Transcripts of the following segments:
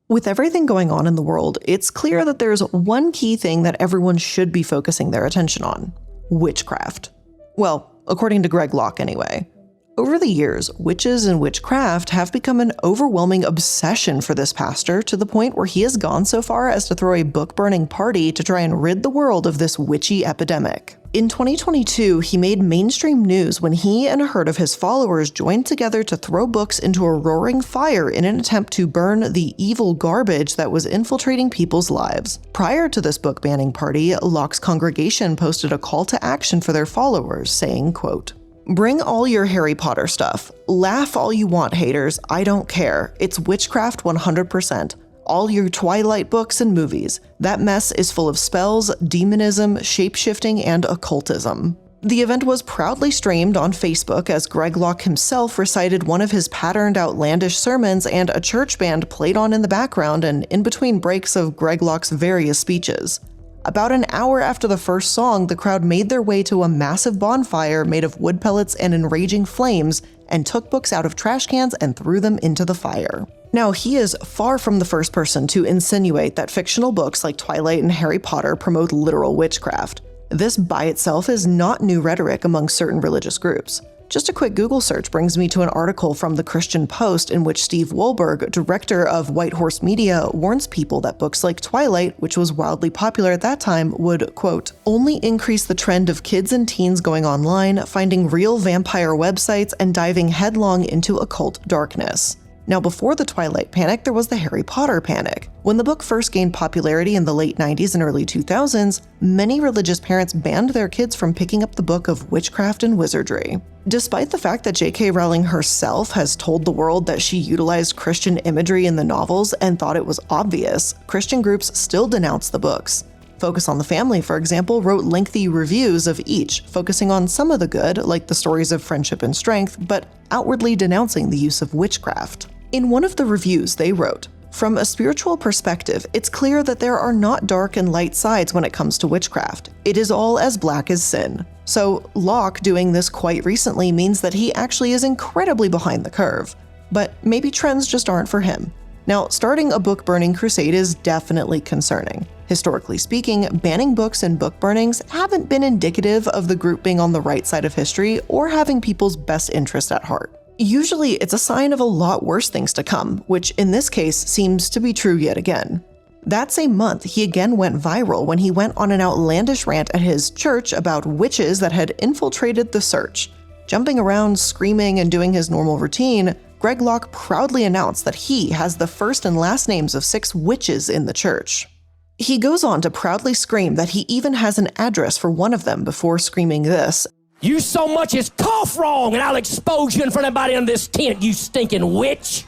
With everything going on in the world, it's clear that there's one key thing that everyone should be focusing their attention on: witchcraft. Well, according to Greg Locke anyway. Over the years, witches and witchcraft have become an overwhelming obsession for this pastor, to the point where he has gone so far as to throw a book-burning party to try and rid the world of this witchy epidemic. In 2022, he made mainstream news when he and a herd of his followers joined together to throw books into a roaring fire in an attempt to burn the evil garbage that was infiltrating people's lives. Prior to this book banning party, Locke's congregation posted a call to action for their followers, saying, quote, "Bring all your Harry Potter stuff. Laugh all you want, haters. I don't care. It's witchcraft 100%. All your Twilight books and movies. That mess is full of spells, demonism, shape-shifting, and occultism." The event was proudly streamed on Facebook as Greg Locke himself recited one of his patterned outlandish sermons, and a church band played on in the background and in between breaks of Greg Locke's various speeches. About an hour after the first song, the crowd made their way to a massive bonfire made of wood pellets and enraging flames, and took books out of trash cans and threw them into the fire. Now, he is far from the first person to insinuate that fictional books like Twilight and Harry Potter promote literal witchcraft. This by itself is not new rhetoric among certain religious groups. Just a quick Google search brings me to an article from the Christian Post in which Steve Wohlberg, director of White Horse Media, warns people that books like Twilight, which was wildly popular at that time, would, quote, "only increase the trend of kids and teens going online, finding real vampire websites, and diving headlong into occult darkness." Now, before the Twilight panic, there was the Harry Potter panic. When the book first gained popularity in the late 90s and early 2000s, many religious parents banned their kids from picking up the book of witchcraft and wizardry. Despite the fact that J.K. Rowling herself has told the world that she utilized Christian imagery in the novels and thought it was obvious, Christian groups still denounce the books. Focus on the Family, for example, wrote lengthy reviews of each, focusing on some of the good, like the stories of friendship and strength, but outwardly denouncing the use of witchcraft. In one of the reviews, they wrote, "From a spiritual perspective, it's clear that there are not dark and light sides when it comes to witchcraft. It is all as black as sin." So Locke doing this quite recently means that he actually is incredibly behind the curve. But maybe trends just aren't for him. Now, starting a book-burning crusade is definitely concerning. Historically speaking, banning books and book burnings haven't been indicative of the group being on the right side of history or having people's best interest at heart. Usually, it's a sign of a lot worse things to come, which in this case seems to be true yet again. That same month, he again went viral when he went on an outlandish rant at his church about witches that had infiltrated the church. Jumping around, screaming, and doing his normal routine, Greg Locke proudly announced that he has the first and last names of 6 witches in the church. He goes on to proudly scream that he even has an address for one of them before screaming this: "You so much as cough wrong, and I'll expose you in front of everybody in this tent, you stinking witch.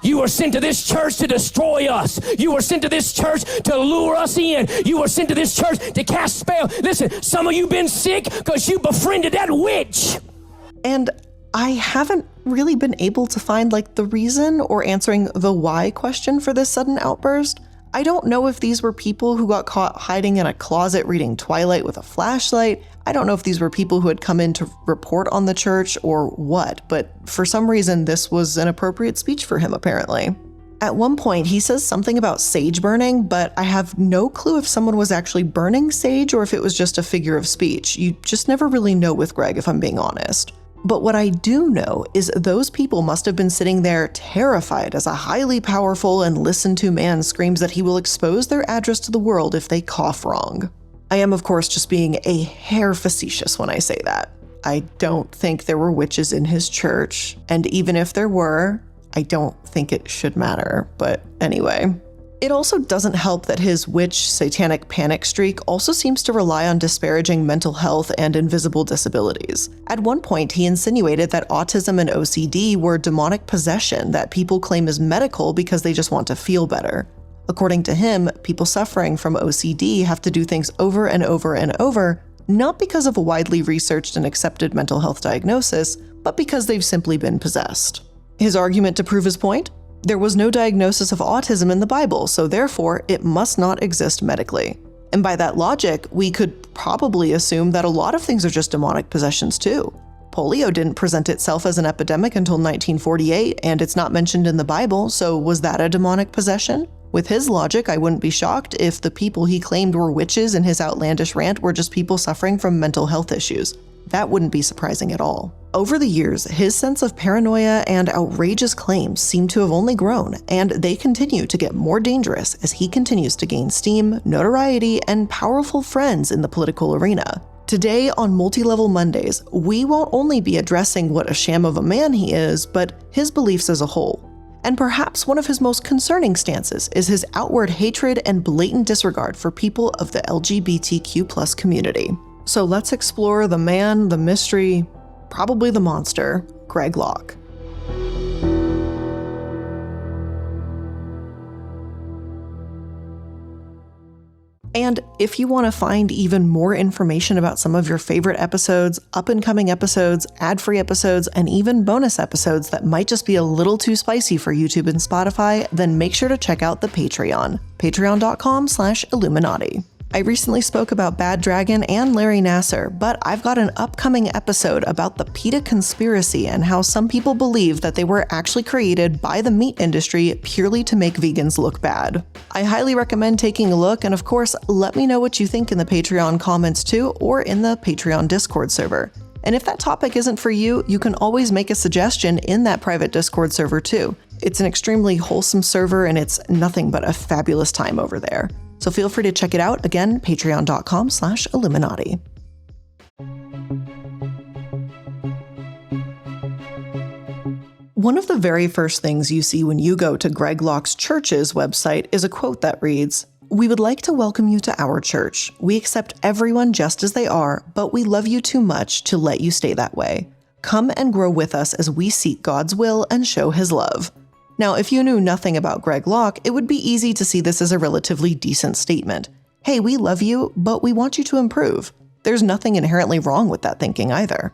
You were sent to this church to destroy us. You were sent to this church to lure us in. You were sent to this church to cast spell. Listen, some of you been sick because you befriended that witch." And I haven't really been able to find the reason or answering the why question for this sudden outburst. I don't know if these were people who got caught hiding in a closet reading Twilight with a flashlight. I don't know if these were people who had come in to report on the church or what, but for some reason this was an appropriate speech for him apparently. At one point he says something about sage burning, but I have no clue if someone was actually burning sage or if it was just a figure of speech. You just never really know with Greg, if I'm being honest. But what I do know is those people must have been sitting there terrified as a highly powerful and listened to man screams that he will expose their address to the world if they cough wrong. I am, of course, just being a hair facetious when I say that. I don't think there were witches in his church, and even if there were, I don't think it should matter, but anyway. It also doesn't help that his witch satanic panic streak also seems to rely on disparaging mental health and invisible disabilities. At one point, he insinuated that autism and OCD were demonic possession that people claim is medical because they just want to feel better. According to him, people suffering from OCD have to do things over and over and over, not because of a widely researched and accepted mental health diagnosis, but because they've simply been possessed. His argument to prove his point? There was no diagnosis of autism in the Bible, so therefore it must not exist medically. And by that logic, we could probably assume that a lot of things are just demonic possessions too. polio didn't present itself as an epidemic until 1948, and it's not mentioned in the Bible, so was that a demonic possession? With his logic, I wouldn't be shocked if the people he claimed were witches in his outlandish rant were just people suffering from mental health issues. That wouldn't be surprising at all. Over the years, his sense of paranoia and outrageous claims seem to have only grown, and they continue to get more dangerous as he continues to gain steam, notoriety, and powerful friends in the political arena. Today on Multi-Level Mondays, we won't only be addressing what a sham of a man he is, but his beliefs as a whole. And perhaps one of his most concerning stances is his outward hatred and blatant disregard for people of the LGBTQ+ community. So let's explore the man, the mystery, probably the monster, Greg Locke. And if you want to find even more information about some of your favorite episodes, up-and-coming episodes, ad-free episodes, and even bonus episodes that might just be a little too spicy for YouTube and Spotify, then make sure to check out the Patreon, patreon.com/Illuminaughtii. I recently spoke about Bad Dragon and Larry Nassar, but I've got an upcoming episode about the PETA conspiracy and how some people believe that they were actually created by the meat industry purely to make vegans look bad. I highly recommend taking a look, and of course, let me know what you think in the Patreon comments too, or in the Patreon Discord server. And if that topic isn't for you, you can always make a suggestion in that private Discord server too. It's an extremely wholesome server, and it's nothing but a fabulous time over there. So feel free to check it out. Again, patreon.com/Illuminaughtii. One of the very first things you see when you go to Greg Locke's church's website is a quote that reads, "We would like to welcome you to our church. We accept everyone just as they are, but we love you too much to let you stay that way. Come and grow with us as we seek God's will and show his love." Now, if you knew nothing about Greg Locke, it would be easy to see this as a relatively decent statement. Hey, we love you, but we want you to improve. There's nothing inherently wrong with that thinking either.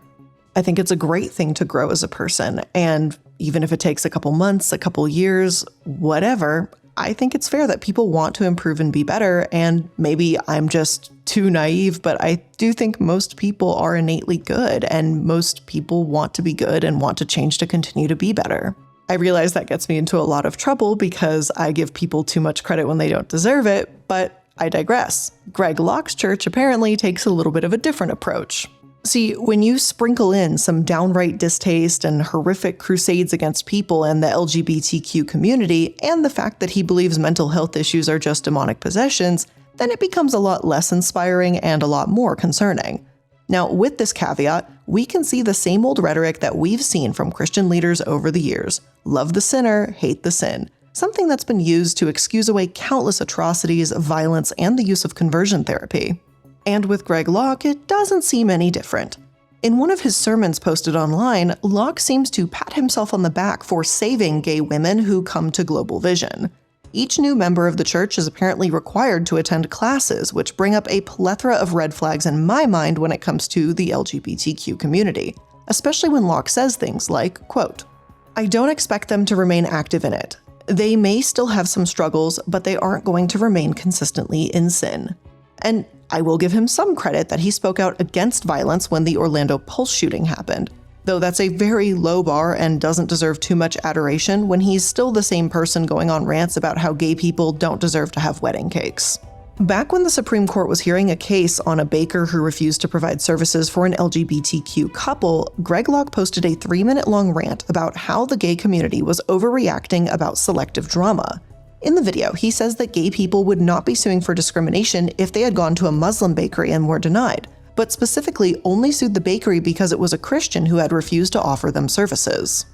I think it's a great thing to grow as a person, and even if it takes a couple months, a couple years, whatever, I think it's fair that people want to improve and be better, and maybe I'm just too naive, but I do think most people are innately good, and most people want to be good and want to change to continue to be better. I realize that gets me into a lot of trouble because I give people too much credit when they don't deserve it, but I digress. Greg Locke's church apparently takes a little bit of a different approach. See, when you sprinkle in some downright distaste and horrific crusades against people in the LGBTQ community, and the fact that he believes mental health issues are just demonic possessions, then it becomes a lot less inspiring and a lot more concerning. Now, with this caveat, we can see the same old rhetoric that we've seen from Christian leaders over the years. Love the sinner, hate the sin. Something that's been used to excuse away countless atrocities, violence, and the use of conversion therapy. And with Greg Locke, it doesn't seem any different. In one of his sermons posted online, Locke seems to pat himself on the back for saving gay women who come to Global Vision. Each new member of the church is apparently required to attend classes, which bring up a plethora of red flags in my mind when it comes to the LGBTQ community, especially when Locke says things like, quote, "I don't expect them to remain active in it. They may still have some struggles, but they aren't going to remain consistently in sin." And I will give him some credit that he spoke out against violence when the Orlando Pulse shooting happened, though that's a very low bar and doesn't deserve too much adoration when he's still the same person going on rants about how gay people don't deserve to have wedding cakes. Back when the Supreme Court was hearing a case on a baker who refused to provide services for an LGBTQ couple, Greg Locke posted a 3-minute-long rant about how the gay community was overreacting about selective drama. In the video, he says that gay people would not be suing for discrimination if they had gone to a Muslim bakery and were denied, but specifically only sued the bakery because it was a Christian who had refused to offer them services.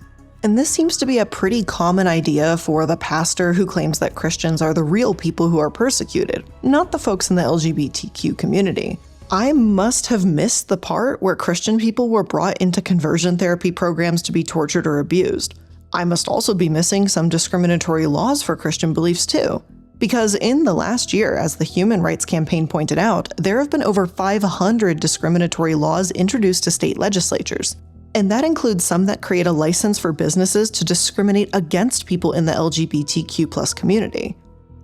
And this seems to be a pretty common idea for the pastor who claims that Christians are the real people who are persecuted, not the folks in the LGBTQ community. I must have missed the part where Christian people were brought into conversion therapy programs to be tortured or abused. I must also be missing some discriminatory laws for Christian beliefs too. Because in the last year, as the Human Rights Campaign pointed out, there have been over 500 discriminatory laws introduced to state legislatures. And that includes some that create a license for businesses to discriminate against people in the LGBTQ+ community.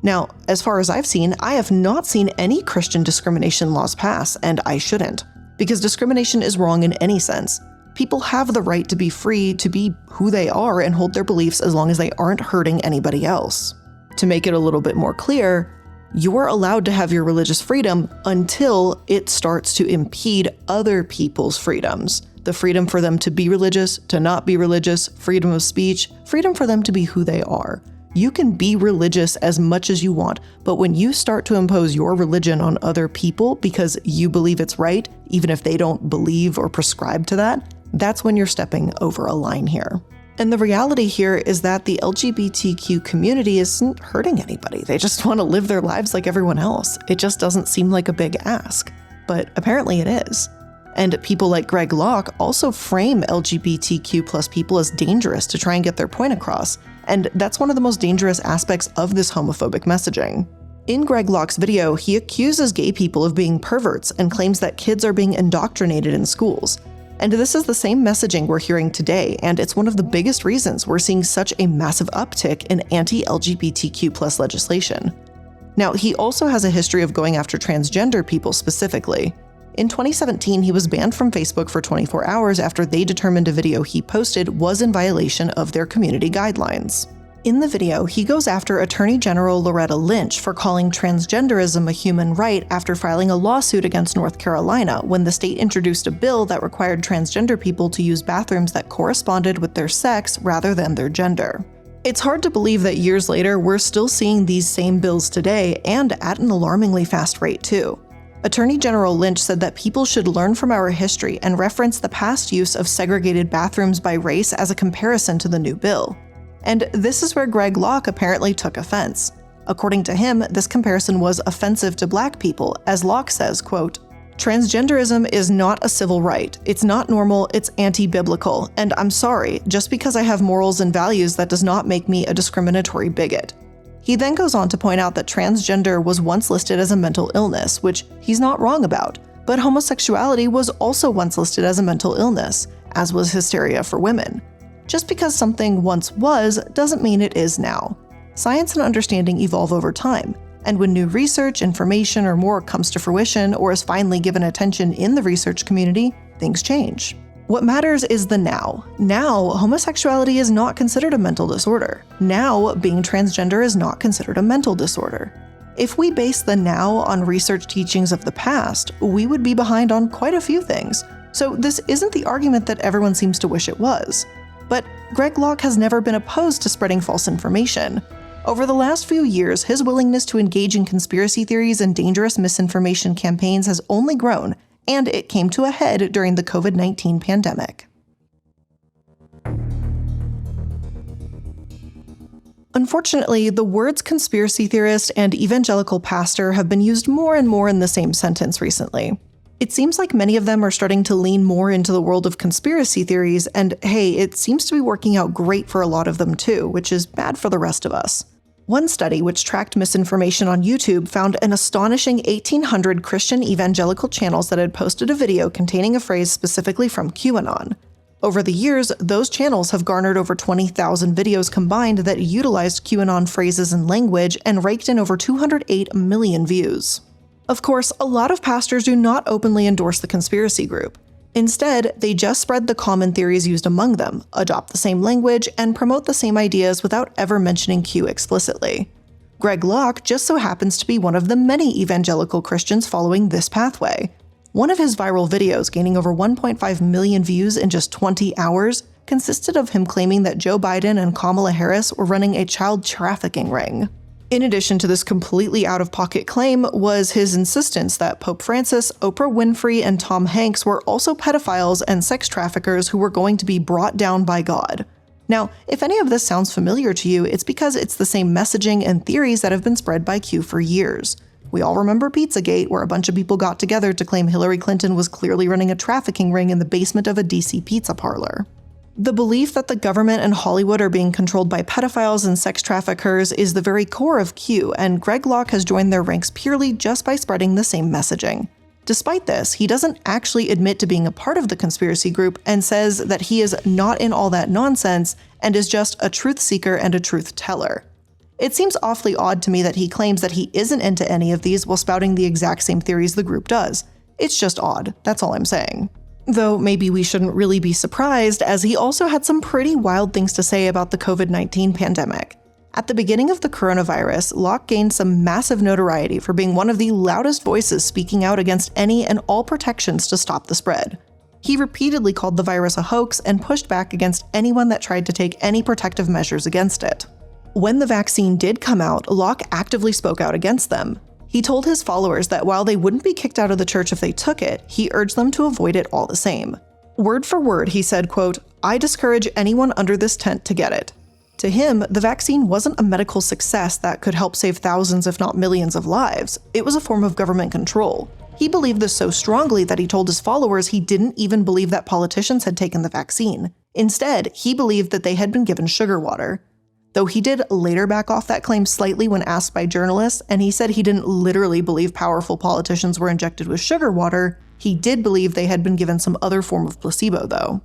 Now, as far as I've seen, I have not seen any Christian discrimination laws pass, and I shouldn't. Because discrimination is wrong in any sense. People have the right to be free to be who they are and hold their beliefs as long as they aren't hurting anybody else. To make it a little bit more clear, you're allowed to have your religious freedom until it starts to impede other people's freedoms. The freedom for them to be religious, to not be religious, freedom of speech, freedom for them to be who they are. You can be religious as much as you want, but when you start to impose your religion on other people because you believe it's right, even if they don't believe or prescribe to that, that's when you're stepping over a line here. And the reality here is that the LGBTQ community isn't hurting anybody. They just want to live their lives like everyone else. It just doesn't seem like a big ask, but apparently it is. And people like Greg Locke also frame LGBTQ plus people as dangerous to try and get their point across. And that's one of the most dangerous aspects of this homophobic messaging. In Greg Locke's video, he accuses gay people of being perverts and claims that kids are being indoctrinated in schools. And this is the same messaging we're hearing today, and it's one of the biggest reasons we're seeing such a massive uptick in anti-LGBTQ plus legislation. Now, he also has a history of going after transgender people specifically. In 2017, he was banned from Facebook for 24 hours after they determined a video he posted was in violation of their community guidelines. In the video, he goes after Attorney General Loretta Lynch for calling transgenderism a human right after filing a lawsuit against North Carolina when the state introduced a bill that required transgender people to use bathrooms that corresponded with their sex rather than their gender. It's hard to believe that years later, we're still seeing these same bills today, and at an alarmingly fast rate too. Attorney General Lynch said that people should learn from our history and reference the past use of segregated bathrooms by race as a comparison to the new bill. And this is where Greg Locke apparently took offense. According to him, this comparison was offensive to Black people, as Locke says, quote, "Transgenderism is not a civil right. It's not normal, it's anti-biblical, and I'm sorry, just because I have morals and values, that does not make me a discriminatory bigot." He then goes on to point out that transgender was once listed as a mental illness, which he's not wrong about, but homosexuality was also once listed as a mental illness, as was hysteria for women. Just because something once was doesn't mean it is now. Science and understanding evolve over time, and when new research, information, or more comes to fruition or is finally given attention in the research community, things change. What matters is the now. Now, homosexuality is not considered a mental disorder. Now, being transgender is not considered a mental disorder. If we base the now on research teachings of the past, we would be behind on quite a few things. So this isn't the argument that everyone seems to wish it was. But Greg Locke has never been opposed to spreading false information. Over the last few years, his willingness to engage in conspiracy theories and dangerous misinformation campaigns has only grown, and it came to a head during the COVID-19 pandemic. Unfortunately, the words conspiracy theorist and evangelical pastor have been used more and more in the same sentence recently. It seems like many of them are starting to lean more into the world of conspiracy theories, and hey, it seems to be working out great for a lot of them too, which is bad for the rest of us. One study which tracked misinformation on YouTube found an astonishing 1,800 Christian evangelical channels that had posted a video containing a phrase specifically from QAnon. Over the years, those channels have garnered over 20,000 videos combined that utilized QAnon phrases and language and raked in over 208 million views. Of course, a lot of pastors do not openly endorse the conspiracy group. Instead, they just spread the common theories used among them, adopt the same language, and promote the same ideas without ever mentioning Q explicitly. Greg Locke just so happens to be one of the many evangelical Christians following this pathway. One of his viral videos, gaining over 1.5 million views in just 20 hours, consisted of him claiming that Joe Biden and Kamala Harris were running a child trafficking ring. In addition to this completely out-of-pocket claim was his insistence that Pope Francis, Oprah Winfrey, and Tom Hanks were also pedophiles and sex traffickers who were going to be brought down by God. Now, if any of this sounds familiar to you, it's because it's the same messaging and theories that have been spread by Q for years. We all remember Pizzagate, where a bunch of people got together to claim Hillary Clinton was clearly running a trafficking ring in the basement of a DC pizza parlor. The belief that the government and Hollywood are being controlled by pedophiles and sex traffickers is the very core of Q, and Greg Locke has joined their ranks purely just by spreading the same messaging. Despite this, he doesn't actually admit to being a part of the conspiracy group and says that he is not in all that nonsense and is just a truth seeker and a truth teller. It seems awfully odd to me that he claims that he isn't into any of these while spouting the exact same theories the group does. It's just odd, that's all I'm saying. Though maybe we shouldn't really be surprised, as he also had some pretty wild things to say about the COVID-19 pandemic. At the beginning of the coronavirus, Locke gained some massive notoriety for being one of the loudest voices speaking out against any and all protections to stop the spread. He repeatedly called the virus a hoax and pushed back against anyone that tried to take any protective measures against it. When the vaccine did come out, Locke actively spoke out against them. He told his followers that while they wouldn't be kicked out of the church if they took it, he urged them to avoid it all the same. Word for word, he said, quote, "I discourage anyone under this tent to get it." To him, the vaccine wasn't a medical success that could help save thousands if not millions of lives. It was a form of government control. He believed this so strongly that he told his followers he didn't even believe that politicians had taken the vaccine. Instead, he believed that they had been given sugar water. Though he did later back off that claim slightly when asked by journalists, and he said he didn't literally believe powerful politicians were injected with sugar water, he did believe they had been given some other form of placebo though.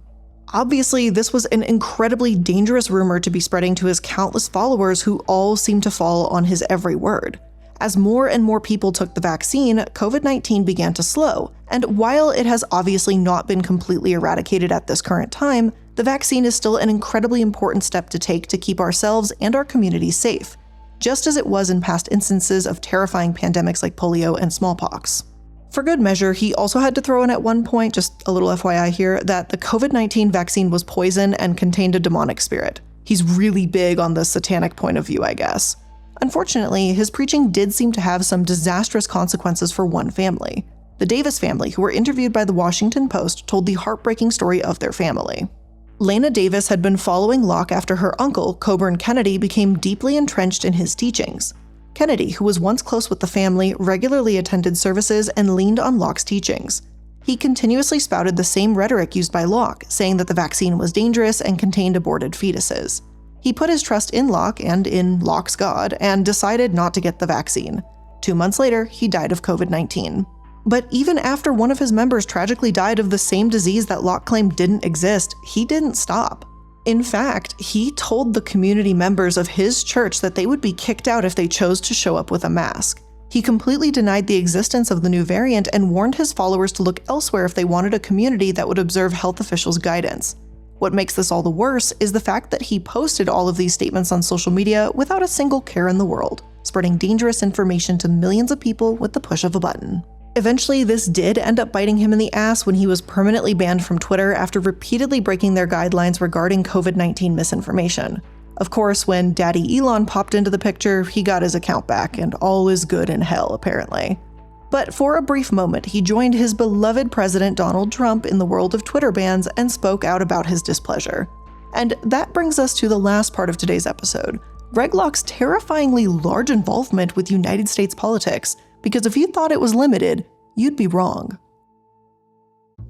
Obviously, this was an incredibly dangerous rumor to be spreading to his countless followers who all seemed to fall on his every word. As more and more people took the vaccine, COVID-19 began to slow, and while it has obviously not been completely eradicated at this current time, the vaccine is still an incredibly important step to take to keep ourselves and our communities safe, just as it was in past instances of terrifying pandemics like polio and smallpox. For good measure, he also had to throw in at one point, just a little FYI here, that the COVID-19 vaccine was poison and contained a demonic spirit. He's really big on the satanic point of view, I guess. Unfortunately, his preaching did seem to have some disastrous consequences for one family. The Davis family, who were interviewed by the Washington Post, told the heartbreaking story of their family. Lena Davis had been following Locke after her uncle, Coburn Kennedy, became deeply entrenched in his teachings. Kennedy, who was once close with the family, regularly attended services and leaned on Locke's teachings. He continuously spouted the same rhetoric used by Locke, saying that the vaccine was dangerous and contained aborted fetuses. He put his trust in Locke and in Locke's God and decided not to get the vaccine. 2 months later, he died of COVID-19. But even after one of his members tragically died of the same disease that Locke claimed didn't exist, he didn't stop. In fact, he told the community members of his church that they would be kicked out if they chose to show up with a mask. He completely denied the existence of the new variant and warned his followers to look elsewhere if they wanted a community that would observe health officials' guidance. What makes this all the worse is the fact that he posted all of these statements on social media without a single care in the world, spreading dangerous information to millions of people with the push of a button. Eventually, this did end up biting him in the ass when he was permanently banned from Twitter after repeatedly breaking their guidelines regarding COVID-19 misinformation. Of course, when Daddy Elon popped into the picture, he got his account back, and all is good in hell, apparently. But for a brief moment, he joined his beloved President Donald Trump in the world of Twitter bans and spoke out about his displeasure. And that brings us to the last part of today's episode, Greg Locke's terrifyingly large involvement with United States politics, because if you thought it was limited, you'd be wrong.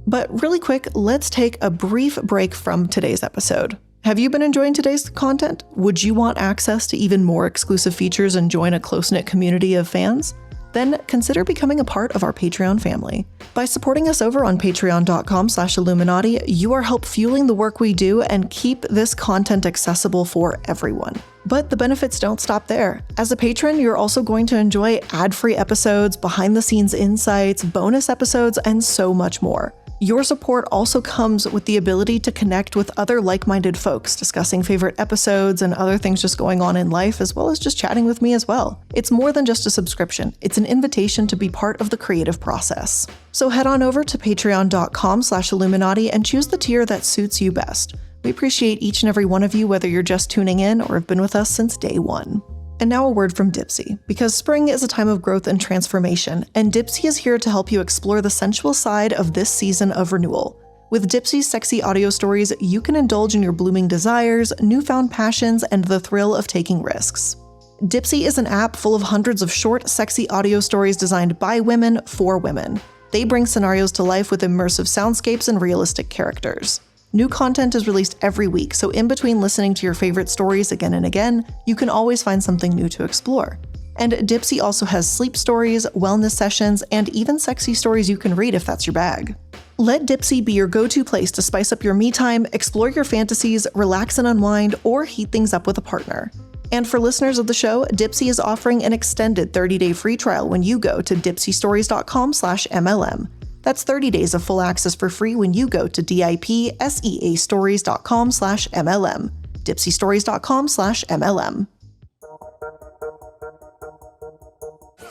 But really quick, let's take a brief break from today's episode. Have you been enjoying today's content? Would you want access to even more exclusive features and join a close-knit community of fans? Then consider becoming a part of our Patreon family. By supporting us over on patreon.com/Illuminaughtii, you are help fueling the work we do and keep this content accessible for everyone. But the benefits don't stop there. As a patron, you're also going to enjoy ad-free episodes, behind-the-scenes insights, bonus episodes, and so much more. Your support also comes with the ability to connect with other like-minded folks, discussing favorite episodes and other things just going on in life, as well as just chatting with me as well. It's more than just a subscription. It's an invitation to be part of the creative process. So head on over to patreon.com/Illuminaughtii and choose the tier that suits you best. We appreciate each and every one of you, whether you're just tuning in or have been with us since day one. And now a word from Dipsy, because spring is a time of growth and transformation, and Dipsy is here to help you explore the sensual side of this season of renewal. With Dipsy's sexy audio stories, you can indulge in your blooming desires, newfound passions, and the thrill of taking risks. Dipsy is an app full of hundreds of short, sexy audio stories designed by women for women. They bring scenarios to life with immersive soundscapes and realistic characters. New content is released every week, so in between listening to your favorite stories again and again, you can always find something new to explore. And Dipsy also has sleep stories, wellness sessions, and even sexy stories you can read if that's your bag. Let Dipsy be your go-to place to spice up your me time, explore your fantasies, relax and unwind, or heat things up with a partner. And for listeners of the show, Dipsy is offering an extended 30-day free trial when you go to dipsystories.com/MLM. That's 30 days of full access for free when you go to dipseastories.com/MLM. dipseastories.com/MLM.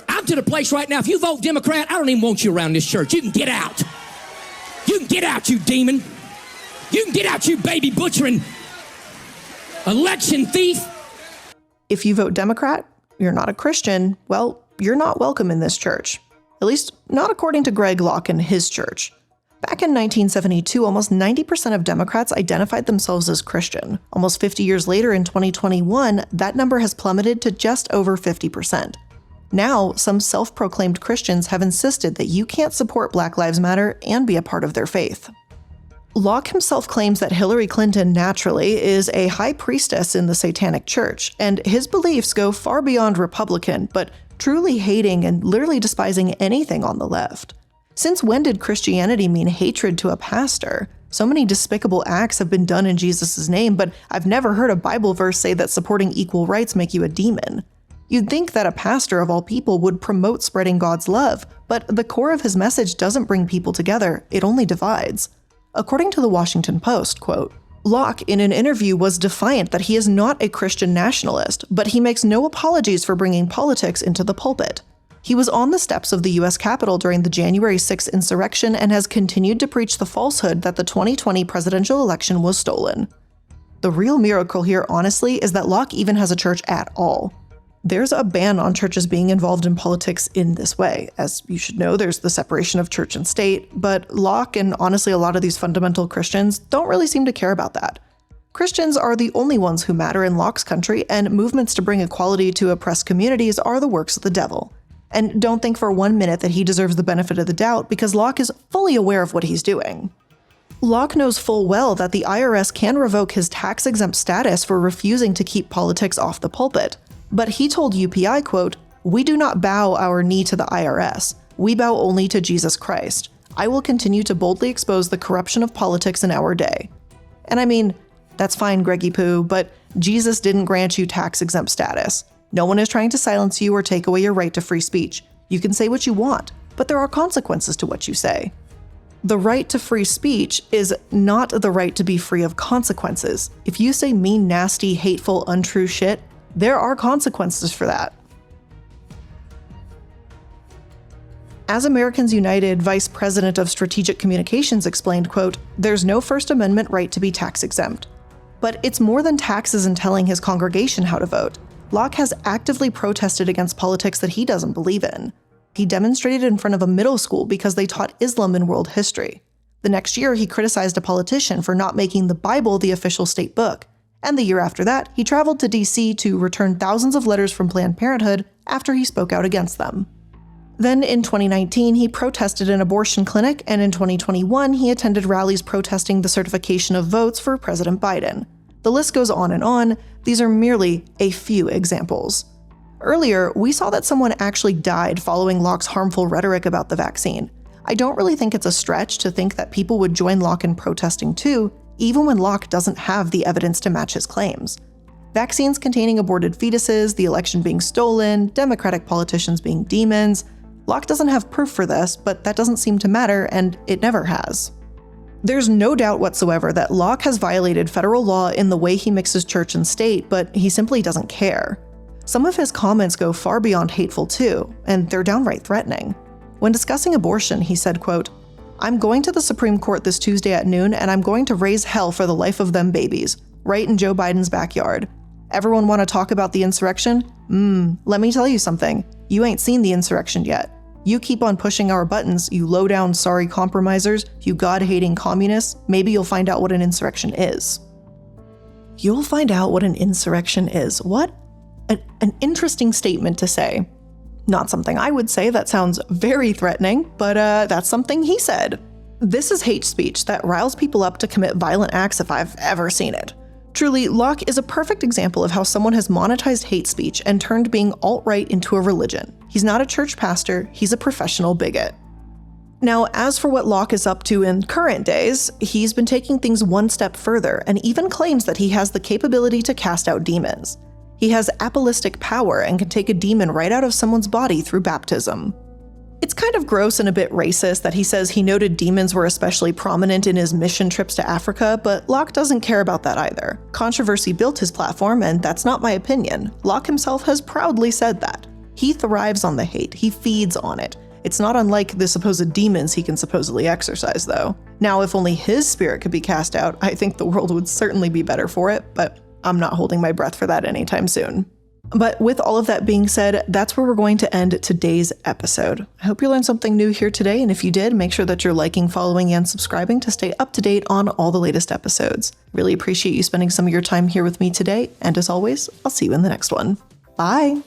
I'm to the place right now, if you vote Democrat, I don't even want you around this church. You can get out. You can get out, you demon. You can get out, you baby butchering election thief. If you vote Democrat, you're not a Christian, well, you're not welcome in this church. At least, not according to Greg Locke and his church. Back in 1972, almost 90% of Democrats identified themselves as Christian. Almost 50 years later, in 2021, that number has plummeted to just over 50%. Now, some self-proclaimed Christians have insisted that you can't support Black Lives Matter and be a part of their faith. Locke himself claims that Hillary Clinton, naturally, is a high priestess in the Satanic Church, and his beliefs go far beyond Republican, but truly hating and literally despising anything on the left. Since when did Christianity mean hatred to a pastor? So many despicable acts have been done in Jesus' name, but I've never heard a Bible verse say that supporting equal rights make you a demon. You'd think that a pastor of all people would promote spreading God's love, but the core of his message doesn't bring people together, it only divides. According to the Washington Post, quote, Locke, in an interview, was defiant that he is not a Christian nationalist, but he makes no apologies for bringing politics into the pulpit. He was on the steps of the U.S. Capitol during the January 6th insurrection and has continued to preach the falsehood that the 2020 presidential election was stolen. The real miracle here, honestly, is that Locke even has a church at all. There's a ban on churches being involved in politics in this way. As you should know, there's the separation of church and state, but Locke and honestly a lot of these fundamental Christians don't really seem to care about that. Christians are the only ones who matter in Locke's country, and movements to bring equality to oppressed communities are the works of the devil. And don't think for 1 minute that he deserves the benefit of the doubt, because Locke is fully aware of what he's doing. Locke knows full well that the IRS can revoke his tax-exempt status for refusing to keep politics off the pulpit. But he told UPI, quote, "We do not bow our knee to the IRS. We bow only to Jesus Christ. I will continue to boldly expose the corruption of politics in our day." And I mean, that's fine, Greggy Poo, but Jesus didn't grant you tax-exempt status. No one is trying to silence you or take away your right to free speech. You can say what you want, but there are consequences to what you say. The right to free speech is not the right to be free of consequences. If you say mean, nasty, hateful, untrue shit, there are consequences for that. As Americans United Vice President of Strategic Communications explained, quote, "There's no First Amendment right to be tax exempt." But it's more than taxes and telling his congregation how to vote. Locke has actively protested against politics that he doesn't believe in. He demonstrated in front of a middle school because they taught Islam in world history. The next year, he criticized a politician for not making the Bible the official state book. And the year after that, he traveled to DC to return thousands of letters from Planned Parenthood after he spoke out against them. Then in 2019, he protested an abortion clinic, and in 2021, he attended rallies protesting the certification of votes for President Biden. The list goes on and on. These are merely a few examples. Earlier, we saw that someone actually died following Locke's harmful rhetoric about the vaccine. I don't really think it's a stretch to think that people would join Locke in protesting too, even when Locke doesn't have the evidence to match his claims. Vaccines containing aborted fetuses, the election being stolen, Democratic politicians being demons. Locke doesn't have proof for this, but that doesn't seem to matter, and it never has. There's no doubt whatsoever that Locke has violated federal law in the way he mixes church and state, but he simply doesn't care. Some of his comments go far beyond hateful too, and they're downright threatening. When discussing abortion, he said, quote, "I'm going to the Supreme Court this Tuesday at noon, and I'm going to raise hell for the life of them babies, right in Joe Biden's backyard. Everyone want to talk about the insurrection? Let me tell you something. You ain't seen the insurrection yet. You keep on pushing our buttons, you low-down sorry compromisers, you God-hating communists. Maybe you'll find out what an insurrection is." You'll find out what an insurrection is. What? An interesting statement to say. Not something I would say. That sounds very threatening, but that's something he said. This is hate speech that riles people up to commit violent acts if I've ever seen it. Truly, Locke is a perfect example of how someone has monetized hate speech and turned being alt-right into a religion. He's not a church pastor, he's a professional bigot. Now, as for what Locke is up to in current days, he's been taking things one step further and even claims that he has the capability to cast out demons. He has apostolic power and can take a demon right out of someone's body through baptism. It's kind of gross and a bit racist that he says he noted demons were especially prominent in his mission trips to Africa, but Locke doesn't care about that either. Controversy built his platform, and that's not my opinion. Locke himself has proudly said that. He thrives on the hate, he feeds on it. It's not unlike the supposed demons he can supposedly exorcise, though. Now, if only his spirit could be cast out, I think the world would certainly be better for it, but I'm not holding my breath for that anytime soon. But with all of that being said, that's where we're going to end today's episode. I hope you learned something new here today, and if you did, make sure that you're liking, following, and subscribing to stay up to date on all the latest episodes. Really appreciate you spending some of your time here with me today, and as always, I'll see you in the next one. Bye!